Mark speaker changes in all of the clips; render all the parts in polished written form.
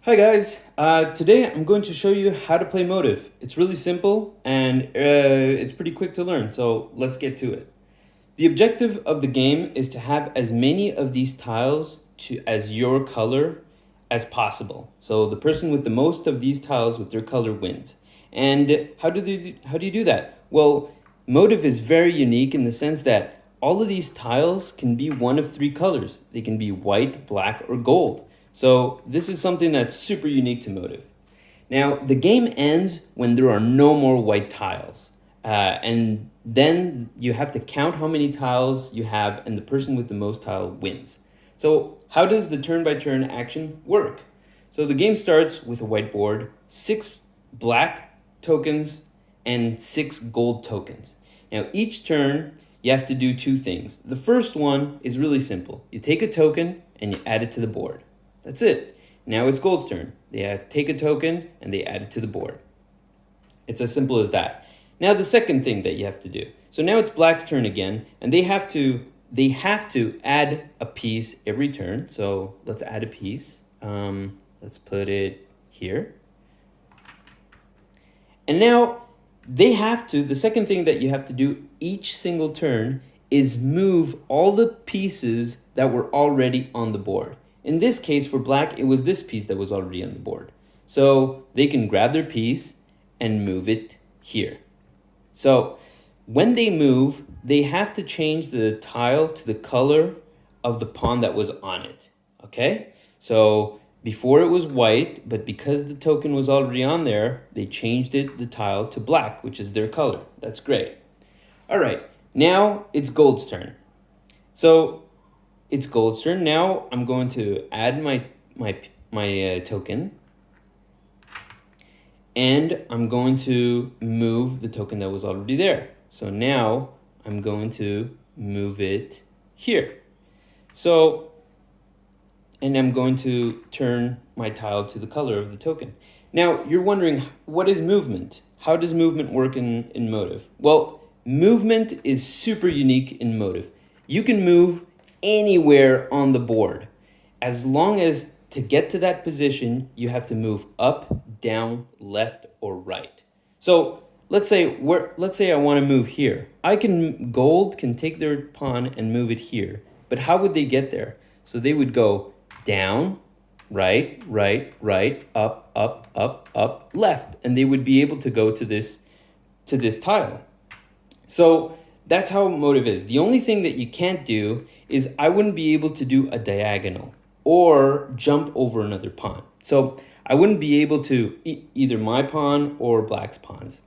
Speaker 1: Hi guys, today I'm going to show you how to play Motif. It's really simple and it's pretty quick to learn, so let's get to it. The objective of the game is to have as many of these tiles as your color as possible. So the person with the most of these tiles with their color wins. And how do you do that? Well, Motif is very unique in the sense that all of these tiles can be one of three colors. They can be white, black, or gold. So this is something that's super unique to Motif. Now, the game ends when there are no more white tiles. And then you have to count how many tiles you have, and the person with the most tile wins. So how does the turn-by-turn action work? So the game starts with a whiteboard, 6 black tokens, and 6 gold tokens. Now, each turn, you have to do 2 things. The first one is really simple. You take a token and you add it to the board. That's it. Now it's Gold's turn. They take a token and they add it to the board. It's as simple as that. Now the second thing that you have to do. So now it's Black's turn again, and they have to add a piece every turn. So let's add a piece. Let's put it here. And now the second thing that you have to do each single turn is move all the pieces that were already on the board. In this case, for Black, it was this piece that was already on the board. So they can grab their piece and move it here. So when they move, they have to change the tile to the color of the pawn that was on it. Okay? So before it was white, but because the token was already on there, they changed the tile to black, which is their color. That's great. All right, now it's Gold's turn. So it's Gold's turn. Now I'm going to add my token, and I'm going to move the token that was already there. So now I'm going to move it here. So, and I'm going to turn my tile to the color of the token. Now you're wondering, what is movement? How does movement work in Motif? Well, movement is super unique in Motif. You can move anywhere on the board. As long as to get to that position, you have to move up, down, left, or right. So let's say I want to move here. Gold can take their pawn and move it here. But how would they get there? So they would go down, right, right, right, up, up, up, up, left, and they would be able to go to this tile. So that's how Motif is. The only thing that you can't do is I wouldn't be able to do a diagonal or jump over another pawn. So I wouldn't be able to either my pawn or Black's pawns.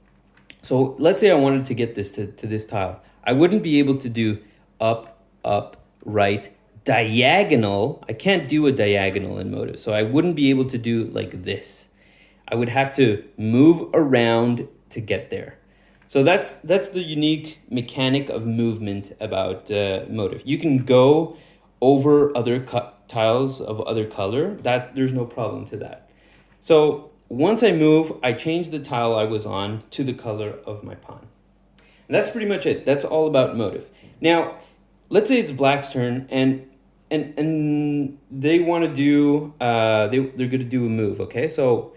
Speaker 1: So let's say I wanted to get this to this tile. I wouldn't be able to do up, up, right, diagonal. I can't do a diagonal in Motif. So I wouldn't be able to do like this. I would have to move around to get there. So that's the unique mechanic of movement about Motif. You can go over other tiles of other color. There's no problem to that. So once I move, I change the tile I was on to the color of my pawn. And that's pretty much it. That's all about Motif. Now, let's say it's Black's turn, and they want to do they're going to do a move. Okay, so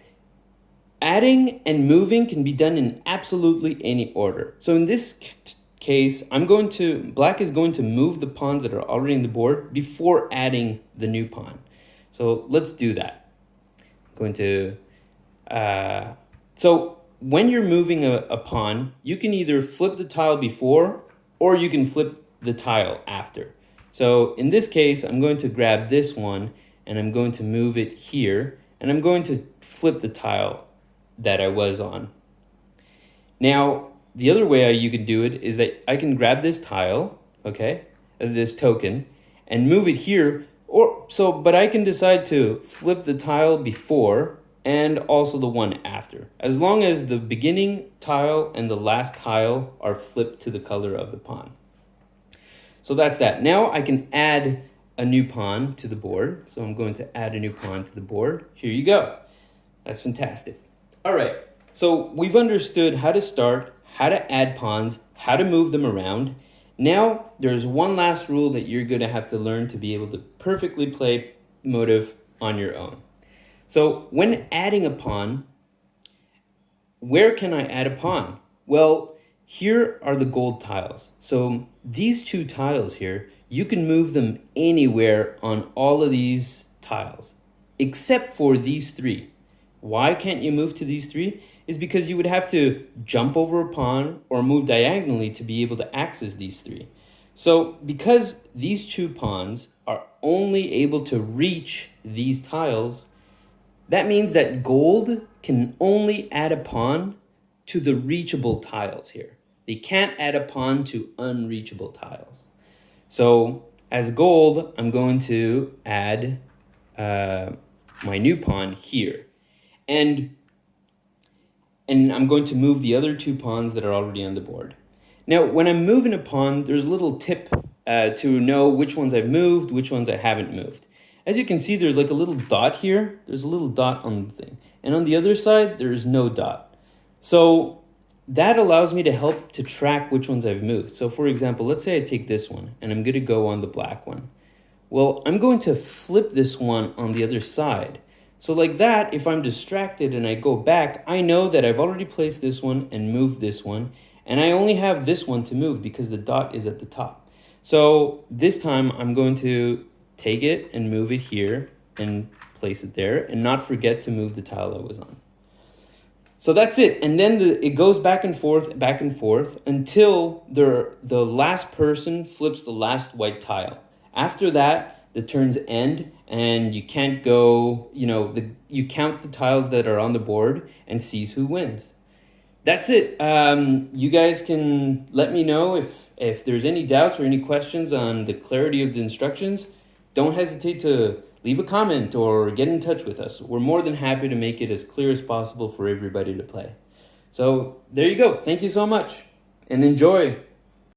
Speaker 1: adding and moving can be done in absolutely any order. So in this case, Black is going to move the pawns that are already on the board before adding the new pawn. So let's do that. I'm going to, so when you're moving a pawn, you can either flip the tile before or you can flip the tile after. So in this case, I'm going to grab this one and I'm going to move it here, and I'm going to flip the tile that I was on. Now, the other way you can do it is that I can grab this tile, okay, this token, and move it here, but I can decide to flip the tile before and also the one after, as long as the beginning tile and the last tile are flipped to the color of the pawn. So that's that. Now I can add a new pawn to the board. So I'm going to add a new pawn to the board. Here you go. That's fantastic. All right, so we've understood how to start, how to add pawns, how to move them around. Now, there's one last rule that you're going to have to learn to be able to perfectly play Motif on your own. So when adding a pawn, where can I add a pawn? Well, here are the gold tiles. So these two tiles here, you can move them anywhere on all of these tiles, except for these three. Why can't you move to these three? Is because you would have to jump over a pawn or move diagonally to be able to access these three. So because these two pawns are only able to reach these tiles, that means that gold can only add a pawn to the reachable tiles here. They can't add a pawn to unreachable tiles. So as gold, I'm going to add my new pawn here. And I'm going to move the other two pawns that are already on the board. Now, when I'm moving a pawn, there's a little tip to know which ones I've moved, which ones I haven't moved. As you can see, there's like a little dot here. There's a little dot on the thing. And on the other side, there's no dot. So that allows me to help to track which ones I've moved. So for example, let's say I take this one and I'm going to go on the black one. Well, I'm going to flip this one on the other side. So like that, if I'm distracted and I go back, I know that I've already placed this one and moved this one, and I only have this one to move because the dot is at the top. So this time I'm going to take it and move it here and place it there and not forget to move the tile I was on. So that's it. And then it goes back and forth until the last person flips the last white tile. After that, the turns end and you can't go, you count the tiles that are on the board and sees who wins. That's it. You guys can let me know if there's any doubts or any questions on the clarity of the instructions. Don't hesitate to leave a comment or get in touch with us. We're more than happy to make it as clear as possible for everybody to play. So there you go. Thank you so much and enjoy.